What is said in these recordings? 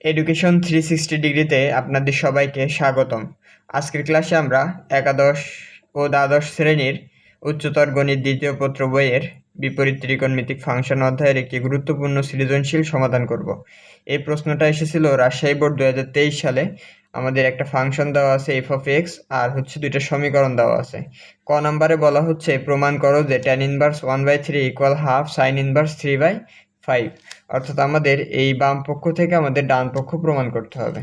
Education 360 ডিগ্রিতে আপনাদের সবাইকে স্বাগতম। আজকের ক্লাসে আমরা একাদশ ও দ্বাদশ শ্রেণীর উচ্চতর গণিত দ্বিতীয় পত্র বইয়ের বিপরীত ত্রিকোণমিতিক ফাংশন অধ্যায়ের একটি গুরুত্বপূর্ণ সৃজনশীল সমাধান করব। এই প্রশ্নটা এসেছিল রাজশাহী বোর্ড 2023 সালে। আমাদের একটা ফাংশন দেওয়া আছে f(x) আর দুইটা সমীকরণ দেওয়া আছে। ক নম্বরে বলা হচ্ছে প্রমাণ করো যে tan inverse 1/3 equal half sin inverse 3/5। অর্থাৎ আমাদের এই বাম পক্ষ থেকে আমাদের ডান পক্ষ প্রমাণ করতে হবে।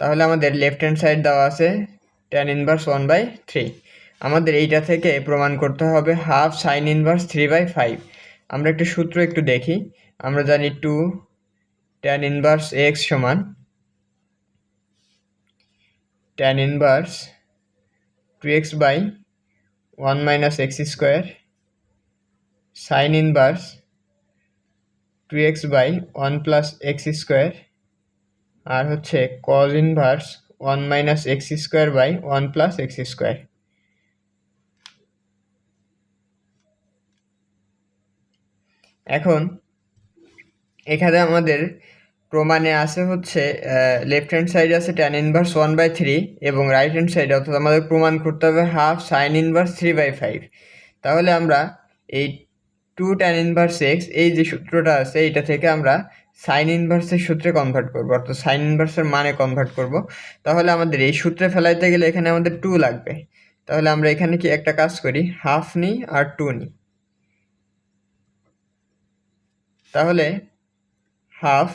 তাহলে আমাদের লেফট হ্যান্ড সাইড দেওয়া আছে tan ইনভার্স 1/3। আমাদের এইটা থেকে প্রমাণ করতে হবে হাফ sin ইনভার্স 3/5। আমরা একটা সূত্র একটু দেখি। আমরা জানি 2 tan ইনভার্স x সমান tan inverse 2x/1 - x square sin inverse 2x/1 + x square আর cos inverse 1 - x square + x square. এখন এখানে আমাদের প্রমাণে আছে লেফট হ্যান্ড সাইডে আছে tan ইনভার্স 1/3 এবং রাইট হ্যান্ড সাইডে অর্থাৎ আমাদের প্রমাণ করতে হবে হাফ sin ইনভার্স 3/5। তাহলে আমরা এই 2 tan ইনভার্স x এই যে সূত্রটা আছে এটা থেকে আমরা সাইন ইনভার্সের সূত্রে কনভার্ট করব, অর্থাৎ সাইন ইনভার্সের মানে কনভার্ট করব। তাহলে আমাদের এই সূত্রে ফেলাইতে গেলে এখানে আমাদের 2 লাগবে। তাহলে আমরা এখানে কি একটা কাজ করি, হাফ নিই আর 2 নিই। তাহলে হাফ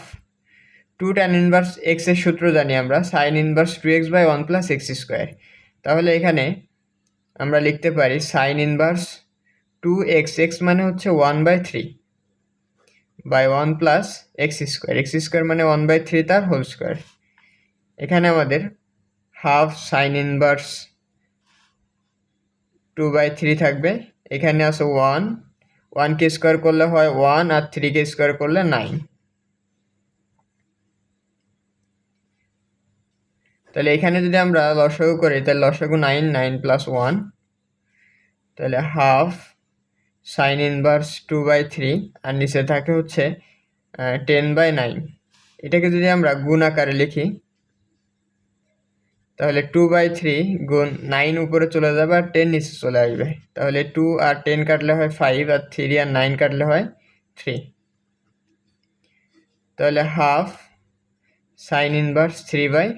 2 tan ইনভার্স x এর সূত্র জানি আমরা sign inverse 2x/1 + x square. তাহলে এখানে আমরা লিখতে পারি সাইন ইনভার্স 2x, x মানে 1/3/1 + x স্কোয়ার, x স্কোয়ার মানে 1/3 তার হোল স্কোয়ার। এখানে আমাদের হাফ সাইন ইনভার্স 2/3 থাকবে। এখানে আছে 1 কে স্কোয়ার করলে হয় 1 আর 3 কে স্কোয়ার করলে 9। তাহলে এখানে যদি আমরা লসাগু করি তাহলে লসাগু 9 + 1, তাহলে হাফ সাইন ইনভার্স 2/3 আর নিচে থাকে 10/9। এটাকে যদি আমরা গুণ আকারে লিখি তাহলে 2/3 গুণ 9 উপরে চলে যাবে আর 10 নিচে চলে আসবে। তাহলে 2 আর 10 কাটলে হয় 5 আর 3 আর 9 কাটলে হয় 3। তাহলে হাফ সাইন ইনভার্স 3/5।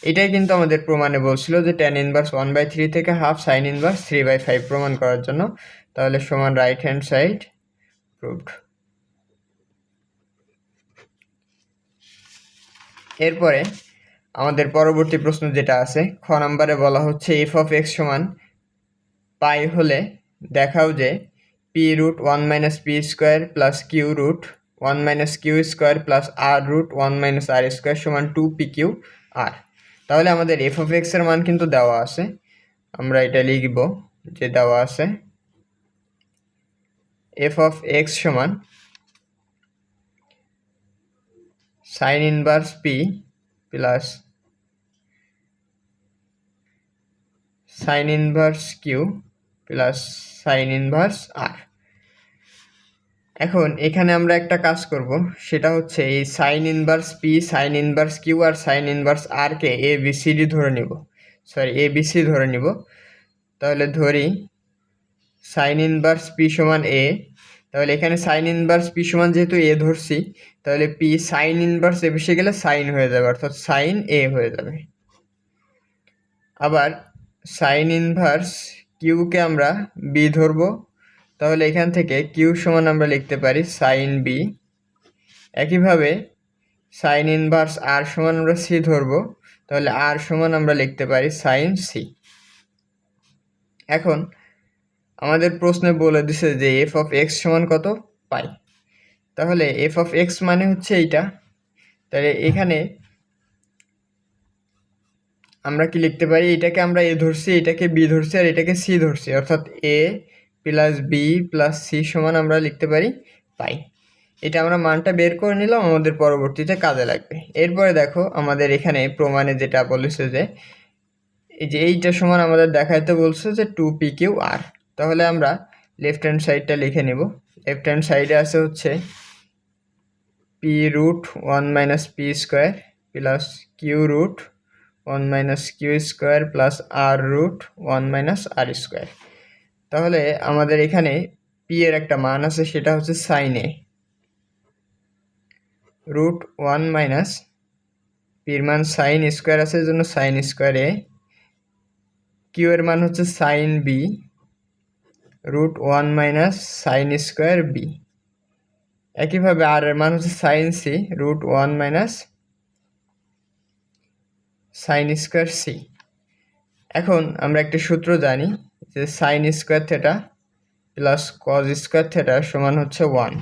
এটাই কিন্তু আমাদের প্রমাণে বলছিল যে tan ইনভার্স 1/3 থেকে হাফ সাইন ইনভার্স 3/5 প্রমাণ করার জন্য। তাহলে সমান রাইট হ্যান্ড সাইড প্রুভড। এরপরে আমাদের পরবর্তী প্রশ্ন যেটা আছে খ নম্বরে বলা হচ্ছে f(x) সমান পাই হলে দেখাও যে p√1 - p square plus q√1 - q square plus r√1 - r square সমান 2pqr। তাহলে আমাদের f(x) এর মান কিন্তু দেওয়া আছে, আমরা এটা লিখব যে দেওয়া আছে f(x) সমান sign inverse p plus sign inverse q plus sign inverse r। এখন এখানে আমরা একটা কাজ করব, সেটা হচ্ছে এই sign inverse p, sign inverse q আর সাইন ইনভার্স r কে abcd ধরে নিব, abc ধরে নিব। তাহলে ধরি সাইন ইনভার্স p সমান a। তাহলে এখানে সাইন ইনভার্স p সমান যেহেতু a ধরছি, তাহলে p সাইন ইনভার্স a বসে গেলে সাইন হয়ে যাবে, অর্থাৎ সাইন a হয়ে যাবে। আবার সাইন ইনভার্স q কে আমরা b ধরবো, তাহলে এখান থেকে q সমান আমরা লিখতে পারি সাইন b। একইভাবে সাইন ইনভার্স r সমান আমরা c ধরবো, তাহলে r সমান আমরা লিখতে পারি সাইন c। এখন আমাদের প্রশ্নে বলে দিছে যে f(x) সমান কত, পাই। তাহলে f(x) মানে এইটা। তাহলে এখানে আমরা কি লিখতে পারি, এটাকে আমরা a ধরছি, এটাকে b ধরছি আর এটাকে c ধরছি, অর্থাৎ a plus b plus c সমান আমরা লিখতে পারি পাই। এটা আমরা মানটা বের করে নিলাম, আমাদের পরবর্তীতে কাজে লাগবে। এরপরে দেখো আমাদের এখানে প্রমাণে যেটা বলেছে যে এই যে এইটা সমান আমাদের দেখাইতে বলছে যে 2pqr। তাহলে আমরা লেফট হ্যান্ড সাইডটা লিখে নেব। লেফট হ্যান্ড সাইডে আছে হচ্ছে P root 1 minus P square plus Q root 1 minus Q square plus R root 1 minus R square. তাহলে আমাদের এখানে পি এর একটা মান আছে, সেটা হচ্ছে সাইন এ রুট 1 মাইনাস পির মান সাইন স্কোয়ার আছে, জন্য সাইন স্কোয়ার এ। কিউ এর মান হচ্ছে sine B root 1 minus sine square B. একইভাবে আর এর মান হচ্ছে sine C root 1 minus sine square C. এখন আমরা একটা সূত্র জানি যে sine square theta plus cos square theta সমান হচ্ছে 1।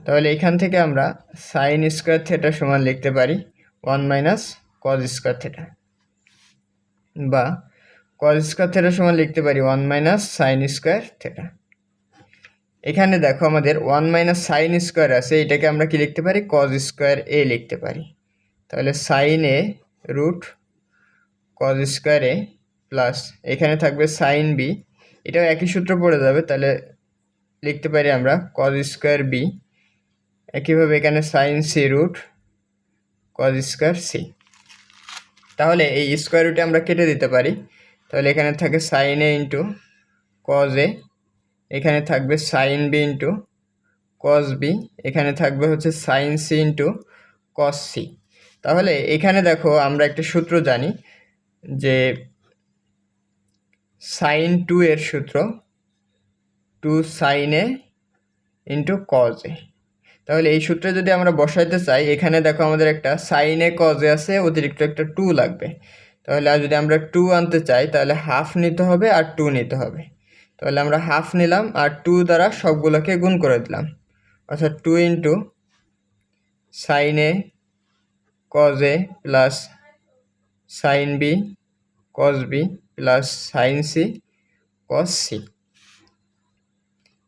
তাহলে এখান থেকে আমরা সাইন স্কোয়ার থেটা সমান লিখতে পারি 1 মাইনাস কজ স্কোয়ার থেটা, বা কজ স্কোয়ার থেটা সমান লিখতে পারি 1 মাইনাস সাইন স্কোয়ার থেটা। এখানে দেখো আমাদের 1 মাইনাস সাইন স্কোয়ার আছে, এটাকে আমরা কি লিখতে পারি, কজ স্কোয়ার এ লিখতে পারি। তাহলে সাইন এ রুট কজ স্কোয়ার এ প্লাস এখানে থাকবে সাইন বি, এটাও একই সূত্র পড়ে যাবে, তাহলে লিখতে পারি আমরা কজ স্কোয়ার বি। একইভাবে এখানে sine C root cos square C. তাহলে এই স্কোয়ার রুটে আমরা কেটে দিতে পারি। তাহলে এখানে থাকে sine A into cos A, এখানে থাকবে sine B into cos B, এখানে থাকবে হচ্ছে sine C into cos C. তাহলে এখানে দেখো আমরা একটা সূত্র জানি যে সাইন 2 এর সূত্র 2 sine A into cos A. তাহলে এই সূত্রে যদি আমরা বসাইতে চাই, এখানে দেখো আমাদের একটা সাইন এ কজ এ আছে, অতিরিক্ত একটা 2 লাগবে। তাহলে আর যদি আমরা 2 আনতে চাই তাহলে হাফ নিতে হবে আর 2 নিতে হবে। তাহলে আমরা হাফ নিলাম আর 2 দ্বারা সবগুলোকে গুণ করে দিলাম, অর্থাৎ 2 into sine A cos A plus sine B cos B plus sine C cos C.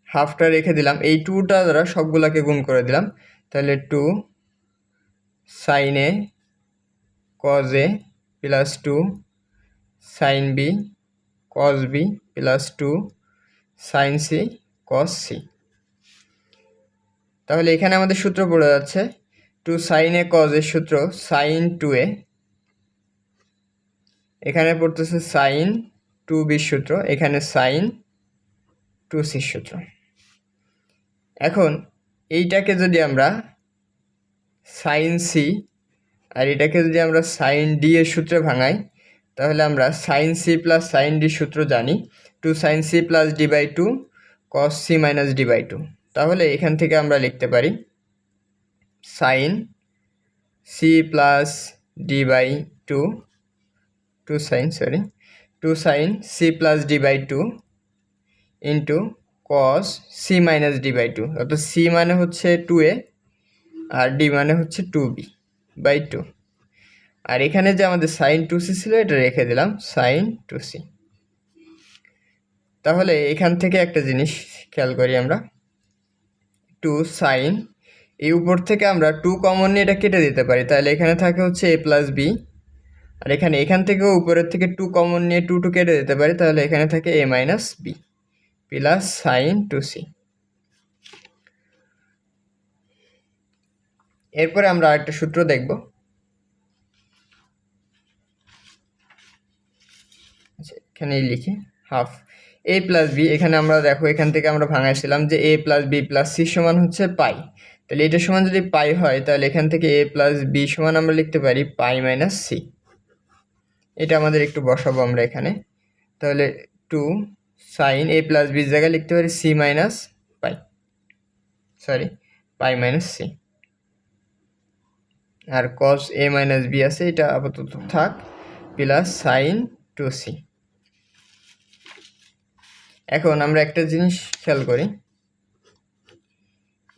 হাফটা রেখে দিলাম, এই 2টা দ্বারা সবগুলোকে গুণ করে দিলাম। তাহলে 2 sine A cos A plus 2 sine B cos B plus 2 sine C cos C. তাহলে এখানে আমাদের সূত্র পড়ে যাচ্ছে 2 সাইন এ কজ এর সূত্র সাইন 2a, এখানে পড়তেছে সাইন 2b সূত্র, এখানে সাইন 2c সূত্র। এখন এইটাকে যদি আমরা সাইন সি আর এটাকে যদি আমরা সাইন ডি এর সূত্রে ভাঙাই, তাহলে আমরা sine C plus sine D সূত্র জানি 2 sine C plus D by 2 cos C minus D by 2। তাহলে এখান থেকে আমরা লিখতে পারি sine C plus D by 2 sine C plus D by 2 into cos C minus D by 2, অর্থাৎ C মানে হচ্ছে 2a আর ডি মানে হচ্ছে 2b বাই 2। আর এখানে যে আমাদের সাইন 2c ছিল এটা রেখে দিলাম সাইন 2c। তাহলে এখান থেকে একটা জিনিস খেয়াল করি আমরা, 2 সাইন, এই উপর থেকে আমরা 2 কমন নিয়ে এটা কেটে দিতে পারি, তাহলে এখানে থাকে হচ্ছে a প্লাস বি, আর এখান থেকেও উপরের থেকে 2 কমন নিয়ে 2 কেটে দিতে পারি, তাহলে এখানে থাকে a minus B plus sine 2c। এরপরে আমরা আরেকটা সূত্র দেখব। আচ্ছা, এখানে লিখি হাফ a প্লাস বি। এখানে আমরা দেখো এখান থেকে আমরা ভাঙাইছিলাম যে a plus B plus C সমান হচ্ছে পাই। তাহলে এটা সমান যদি পাই হয়, তাহলে এখান থেকে a প্লাস বি সমান আমরা লিখতে পারি পাই মাইনাস সি। এটা আমাদের একটু বসাবো আমরা এখানে। তাহলে 2 সাইন a প্লাস বির জায়গায় লিখতে পারি C minus pi minus C, আর কস a মাইনাস বি আছে, এটা আপাতত থাক, প্লাস সাইন 2c। এখন আমরা একটা জিনিস খেয়াল করি,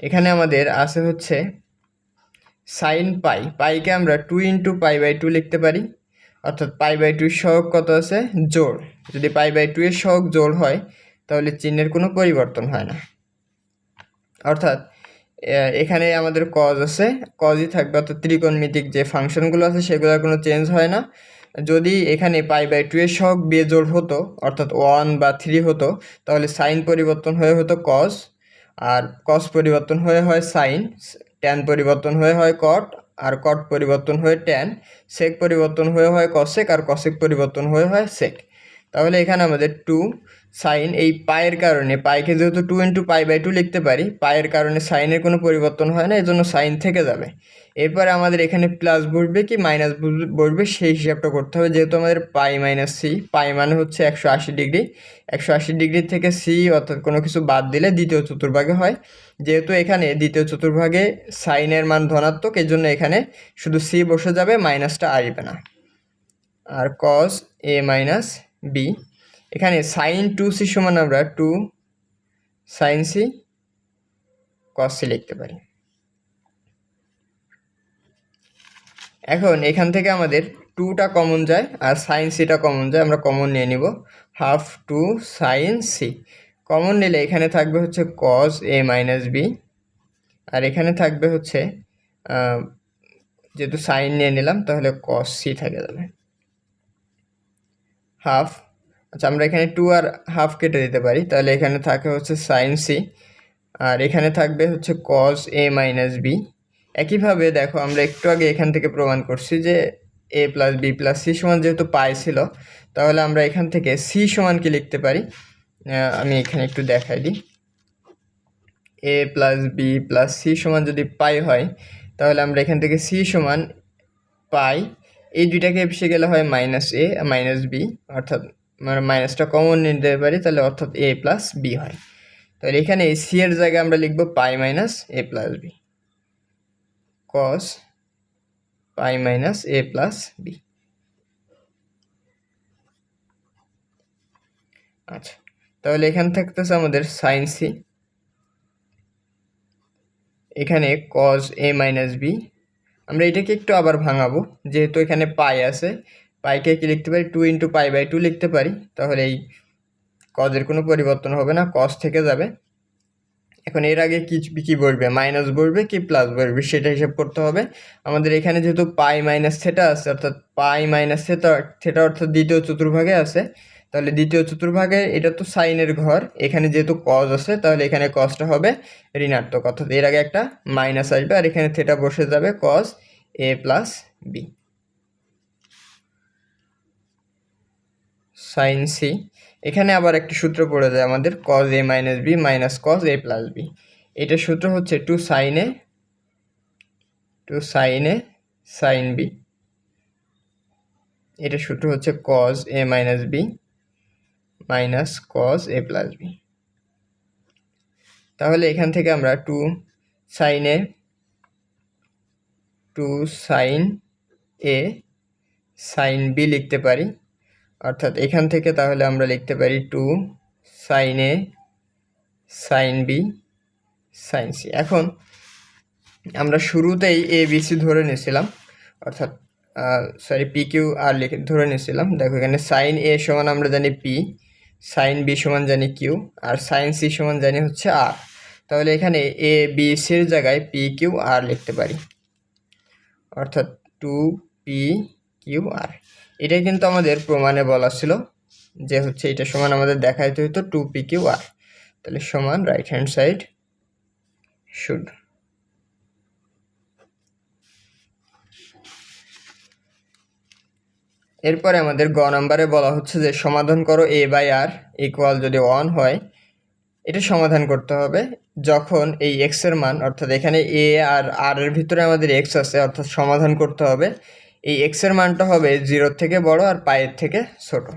এখানে আমাদের আছে হচ্ছে সাইন পাইকে আমরা 2 ইন্টু পাই বাই 2 লিখতে পারি, অর্থাৎ পাই বাই 2 সহগ কত আছে, জোড়। যদি পাই বাই 2 এর সহগ জোড় হয় তাহলে চিহ্নের কোনো পরিবর্তন হয় না, অর্থাৎ এখানে আমাদের কজ আছে, কজই থাকবে, অর্থাৎ ত্রিকোণমিতিক যে ফাংশনগুলো আছে সেগুলোর কোনো চেঞ্জ হয় না। যদি এখানে π/2 এর সহগ বিজোড় হতো অর্থাৎ 1 বা 3 হতো তাহলে সাইন পরিবর্তন হয়ে হতো কস, আর কস পরিবর্তন হয়ে হয় সাইন, ট্যান পরিবর্তন হয়ে হয় কট, আর কট পরিবর্তন হয়ে ট্যান, সেক পরিবর্তন হয়ে হয় কসেক, আর কসেক পরিবর্তন হয়ে হয় সেক। তাহলে এখানে আমাদের 2 সাইন এই পায়ের কারণে, পাইকে যেহেতু 2 × π/2 লিখতে পারি, পায়ের কারণে সাইনের কোনো পরিবর্তন হয় না, এজন্য সাইন থেকে যাবে। এরপরে আমাদের এখানে প্লাস বসবে কি মাইনাস বসবে সেই হিসাবটা করতে হবে। যেহেতু আমাদের পাই মাইনাস সি, পাই মানে হচ্ছে 180 ডিগ্রি, 180 ডিগ্রি থেকে সি অর্থাৎ কোনো কিছু বাদ দিলে দ্বিতীয় চতুর্ভাগে হয়। যেহেতু এখানে দ্বিতীয় চতুর্ভাগে সাইনের মান ধনাত্মক, এই জন্য এখানে শুধু সি বসে যাবে, মাইনাসটা আসবে না। আর কস এ মাইনাস বি, এখানে সাইন 2c সমান আমরা 2 সাইন সি কস সি লিখতে পারি। এখন এখান থেকে আমাদের 2টা কমন যায় আর সাইন সিটা কমন যায়, আমরা কমন নিয়ে নিব, হাফ 2 সাইন সি। কমন নিলে এখানে থাকবে হচ্ছে কস এ মাইনাস বি, আর এখানে থাকবে হচ্ছে যেহেতু সাইন নিয়ে নিলাম তাহলে কস সি থেকে যাবে হাফ। আচ্ছা, আমরা এখানে 2 আর হাফ কেটে দিতে পারি, তাহলে এখানে থাকে হচ্ছে সাইন সি, আর এখানে থাকবে হচ্ছে কস এ মাইনাস বি। একইভাবে দেখো আমরা একটু আগে এখান থেকে প্রমাণ করছি যে a plus B plus C সমান যেহেতু পাই ছিল, তাহলে আমরা এখান থেকে সি সমান কি লিখতে পারি, আমি এখানে একটু দেখাই দিই। a plus B plus C সমান যদি পাই হয়, তাহলে আমরা এখান থেকে সি সমান পাই, এই দুইটাকে এসে গেলে হয় মাইনাস এ মাইনাস বি, অর্থাৎ আমরা মাইনাসটা কমন নিতে পারি, তাহলে অর্থাৎ a প্লাস বি হয়। তাহলে এখানে সি এর জায়গায় আমরা লিখব পাই মাইনাস এ প্লাস বি, কস পাই মাইনাস এ প্লাস বি। আচ্ছা, তাহলে এখানে থাকতেছে আমাদের সাইন সি, এখানে কস এ মাইনাস বি। আমরা এটাকে একটু আবার ভাঙাবো, যেহেতু এখানে পাই আছে, পাইকে কি লিখতে পারি 2 × π/2 লিখতে পারি, তাহলে এই কজের কোনো পরিবর্তন হবে না, কস থেকে যাবে। এখন এর আগে কি বলবে, মাইনাস বলবে কি প্লাস বলবে সেটা হিসাব করতে হবে আমাদের। এখানে যেহেতু পাই মাইনাস থেটা আছে, অর্থাৎ পাই মাইনাস থেটা অর্থাৎ দ্বিতীয় চতুর্ভাগে আছে, তাহলে দ্বিতীয় চতুর্ভাগে এটা তো সাইনের ঘর, এখানে যেহেতু কজ আছে তাহলে এখানে কজটা হবে ঋণাত্মক, অর্থাৎ এর আগে একটা মাইনাস আসবে, আর এখানে থেটা বসে যাবে cos A plus B sine C. এখানে আবার একটা সূত্র পড়ে যায় আমাদের, cos A minus B minus cos A plus B. এটার সূত্র হচ্ছে 2 সাইন এ সাইন বি, এটার সূত্র হচ্ছে cos A minus B minus cos A plus B. তাহলে এখান থেকে আমরা 2 সাইন এ সাইন বি লিখতে পারি, অর্থাৎ এখান থেকে তাহলে আমরা লিখতে পারি 2 সাইন এ সাইন বি সাইন সি। এখন আমরা শুরুতেই এ বি সি ধরে নিয়েছিলাম, অর্থাৎ পি কিউ আর লিখে ধরে নিয়েছিলাম। দেখো এখানে সাইন এ সমান আমরা জানি পি, সাইন বি সমান জানি কিউ, আর সাইন সি সমান জানি হচ্ছে আর। তাহলে এখানে এ বি সির জায়গায় পি কিউ আর লিখতে পারি, অর্থাৎ 2 পি কিউ আর। এটাই কিন্তু আমাদের প্রমাণে বলা ছিল যে হচ্ছে এটা সমান আমাদের দেখাইতে হতো 2 পি কিউ আর। তাহলে সমান রাইট হ্যান্ড সাইড শুড। এরপরে আমাদের গ নাম্বারে বলা হচ্ছে যে সমাধান করো a/r ইকুয়াল যদি 1 হয়, এটা সমাধান করতে হবে যখন এই এক্স এর মান, অর্থাৎ এখানে এ আর আর এর ভিতরে আমাদের এক্স আছে, অর্থাৎ সমাধান করতে হবে এই এক্স এর মানটা হবে 0 থেকে বড় আর পায়ের থেকে ছোট।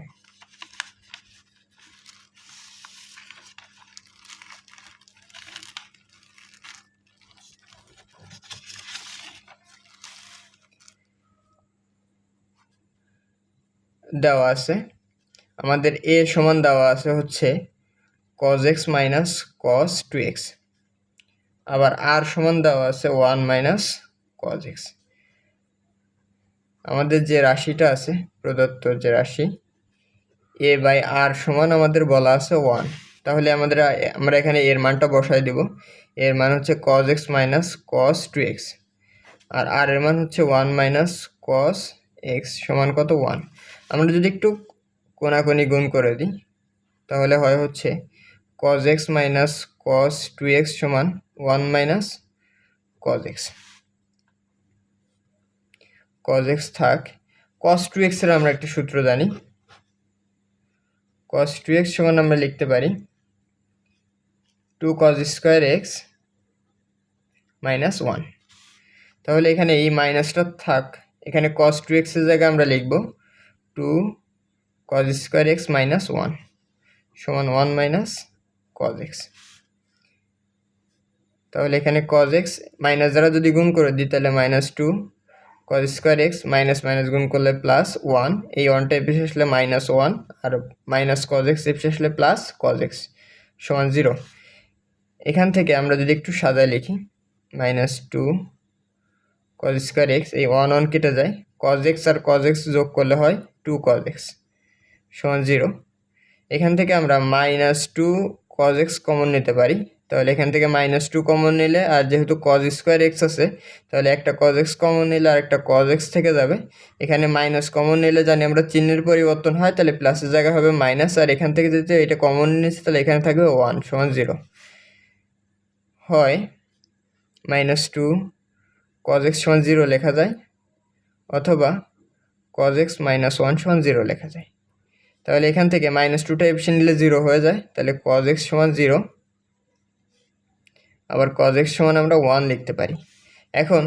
দেওয়া আছে আমাদের এ সমান দেওয়া আছে হচ্ছে cos x minus cos 2x, আবার আর সমান দেওয়া আছে 1 মাইনাস cos x। আমাদের যে রাশিটা আছে প্রদত্ত যে রাশি a/r সমান আমাদের বলা আছে 1, তাহলে আমরা এখানে এর মানটা বসাই দিব। এর মান হচ্ছে cos x minus cos 2x, আর আর এর মান হচ্ছে 1 মাইনাস cos এক্স সমান কত 1। আমরা যদি একটু কোনাকুনি গুণ করে দিই তাহলে হয় হচ্ছে cos x minus cos 2x সমান 1 minus cos x। cos x থাক, cos 2x এর আমরা একটা সূত্র জানি। cos 2x সমান আমরা লিখতে পারি 2 cos স্কয়ার x মাইনাস 1। তাহলে এখানে এই মাইনাসটা থাক, এখানে cos 2x এর জায়গায় আমরা লিখব 2 cos স্কয়ার x মাইনাস 1 সমান 1 মাইনাস cos x। তাহলে এখানে cos x মাইনাস দ্বারা যদি গুণ করে দিই তাহলে minus 2 cos square x minus minus গুণ করলে প্লাস 1, এই 1টা এ পিছে আসলে মাইনাস 1 আর মাইনাস cos x এ পিছে আসলে প্লাস cos x সমান 0। এখান থেকে আমরা যদি একটু সাজায় লিখি মাইনাস 2 cos স্কয়ার x, এই 1 1 কেটে যায়, cos x আর cos x যোগ করলে হয় 2 cos x সমান 0। এখান থেকে আমরা মাইনাস 2 cos x কমন নিতে পারি, তাহলে এখান থেকে মাইনাস 2 কমন নিলে আর যেহেতু cos স্কয়ার x আছে তাহলে একটা cos x কমন নিলে আর একটা cos x থেকে যাবে। এখানে মাইনাস কমন নিলে জানি আমরা চিহ্নের পরিবর্তন হয়, তাহলে প্লাসের জায়গা হবে মাইনাস, আর এখান থেকে যদি এটা কমন নিচ্ছে তাহলে এখানে থাকবে 1 সমান 0। হয় মাইনাস 2 cos x সমান 0 লেখা যায়, অথবা cos x মাইনাস 1 সমান 0 লেখা যায়। তাহলে এখান থেকে মাইনাস 2টা অপশন নিলে 0 হয়ে যায়, তাহলে cos x সমান 0, আবার cos x সমান আমরা 1 লিখতে পারি। এখন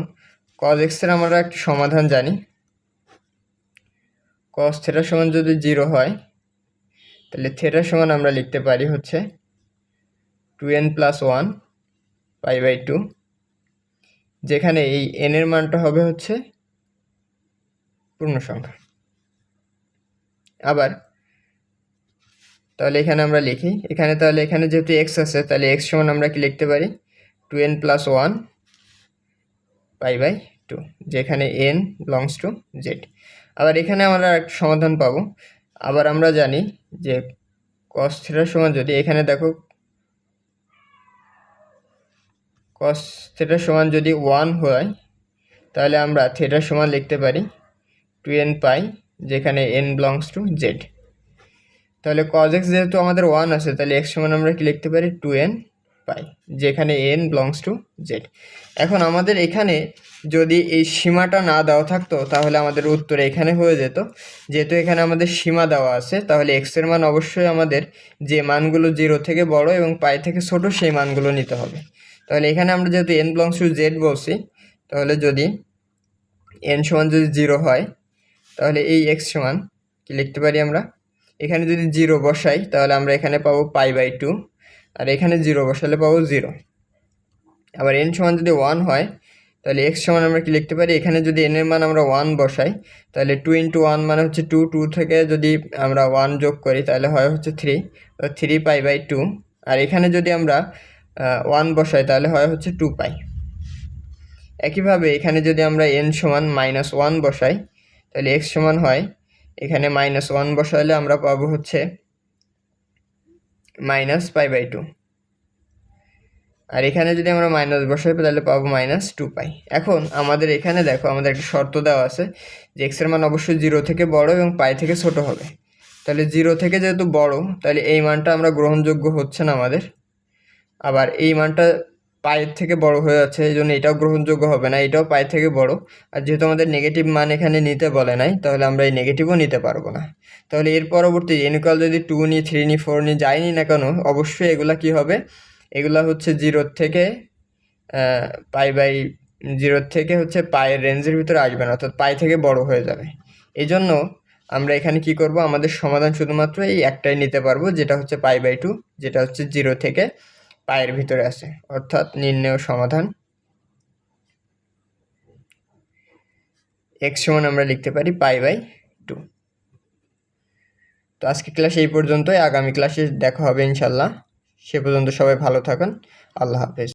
cos x এর আমরা একটা সমাধান জানি, cos থিটা সমান যদি 0 হয় তাহলে থিটা সমান আমরা লিখতে পারি হচ্ছে 2n প্লাস 1 পাই বাই 2, যেখানে এই n এর মানটা হবে হচ্ছে পূর্ণ সংখ্যা। আবার তাহলে এখানে আমরা লিখি, এখানে তাহলে এখানে যেহেতু x আছে তাহলে x সমান আমরা কি লিখতে পারি 2n প্লাস 1 পাই বাই 2, যেখানে n বিলংস টু z। আবার এখানে আমরা একটা সমাধান পাবো। আবার আমরা জানি যে cos থিটা সমান যদি এখানে দেখো cos থিটা সমান যদি 1 হয় তাহলে আমরা থিটা সমান লিখতে পারি 2n পাই, যেখানে n বিলংস টু z। তাহলে cos x যেহেতু আমাদের 1 আছে তাহলে x সমান আমরা কি লিখতে পারি 2n পাই, যেখানে n বিলংস টু z। এখন আমাদের এখানে যদি এই সীমাটা না দেওয়া থাকতো তাহলে আমাদের উত্তর এখানে হয়ে যেত। যেহেতু এখানে আমাদের সীমা দেওয়া আছে তাহলে x এর মান অবশ্যই আমাদের যে মানগুলো 0 থেকে বড় এবং পাই থেকে ছোট সেই মানগুলো নিতে হবে। তাহলে এখানে আমরা যেহেতু n বিলংস টু z বলছি, তাহলে যদি n সমান যদি 0 হয় তাহলে এই x সমান কি লিখতে পারি আমরা, এখানে যদি 0 বসাই তাহলে আমরা এখানে পাবো পাই বাই 2, আর এখানে 0 বসালে পাবো 0। আবার n সমান যদি 1 হয় তাহলে x সমান আমরা কি লিখতে পারি, এখানে যদি n এর মান আমরা 1 বসাই তাহলে 2 ইন্টু 1 মানে হচ্ছে 2, 2 থেকে যদি আমরা 1 যোগ করি তাহলে হয় হচ্ছে 3, 3 পাই বাই 2। আর এখানে যদি আমরা 1 বসাই তাহলে হয় হচ্ছে 2 পাই। একইভাবে এখানে যদি আমরা n সমান মাইনাস 1 বসাই তাহলে x সমান হয়, এখানে মাইনাস 1 বসাইলে আমরা পাবো হচ্ছে মাইনাস পাই বাই 2, আর এখানে যদি আমরা মাইনাস বসাই তাহলে পাবো মাইনাস 2 পাই। এখন আমাদের এখানে দেখো আমাদের একটা শর্ত দেওয়া আছে যে x এর মান অবশ্যই 0 থেকে বড় এবং পাই থেকে ছোট হবে। তাহলে 0 থেকে যেহেতু বড় তাহলে এই মানটা আমরা গ্রহণযোগ্য হচ্ছে না আমাদের, আবার এই মানটা পায়ের থেকে বড় হয়ে যাচ্ছে এই জন্য এটাও গ্রহণযোগ্য হবে না, এটাও পাই থেকে বড়। আর যেহেতু আমাদের নেগেটিভ মান এখানে নিতে বলে নাই তাহলে আমরা এই নেগেটিভও নিতে পারবো না। তাহলে এর পরবর্তী n ইকুয়াল যদি 2 নিই 3 নিই 4 নিই যাই নিই না কেন অবশ্যই এগুলা কি হবে, এগুলা হচ্ছে 0 থেকে পাই বাই 0 থেকে হচ্ছে পায়ের রেঞ্জের ভিতরে আসবে না, অর্থাৎ পাই থেকে বড় হয়ে যাবে। এই জন্য আমরা এখানে কি করব, আমাদের সমাধান শুধুমাত্র এই একটাই নিতে পারবো যেটা হচ্ছে পাই বাই 2, যেটা হচ্ছে 0 থেকে পায়ের ভিতরে আছে, অর্থাৎ নির্ণেয় সমাধান x সমান আমরা লিখতে পারি পাই বাই 2। তো আজকে ক্লাস এই পর্যন্তই, আগামী ক্লাসে দেখা হবে ইনশাল্লাহ। সে পর্যন্ত সবাই ভালো থাকুন, আল্লাহ হাফেজ।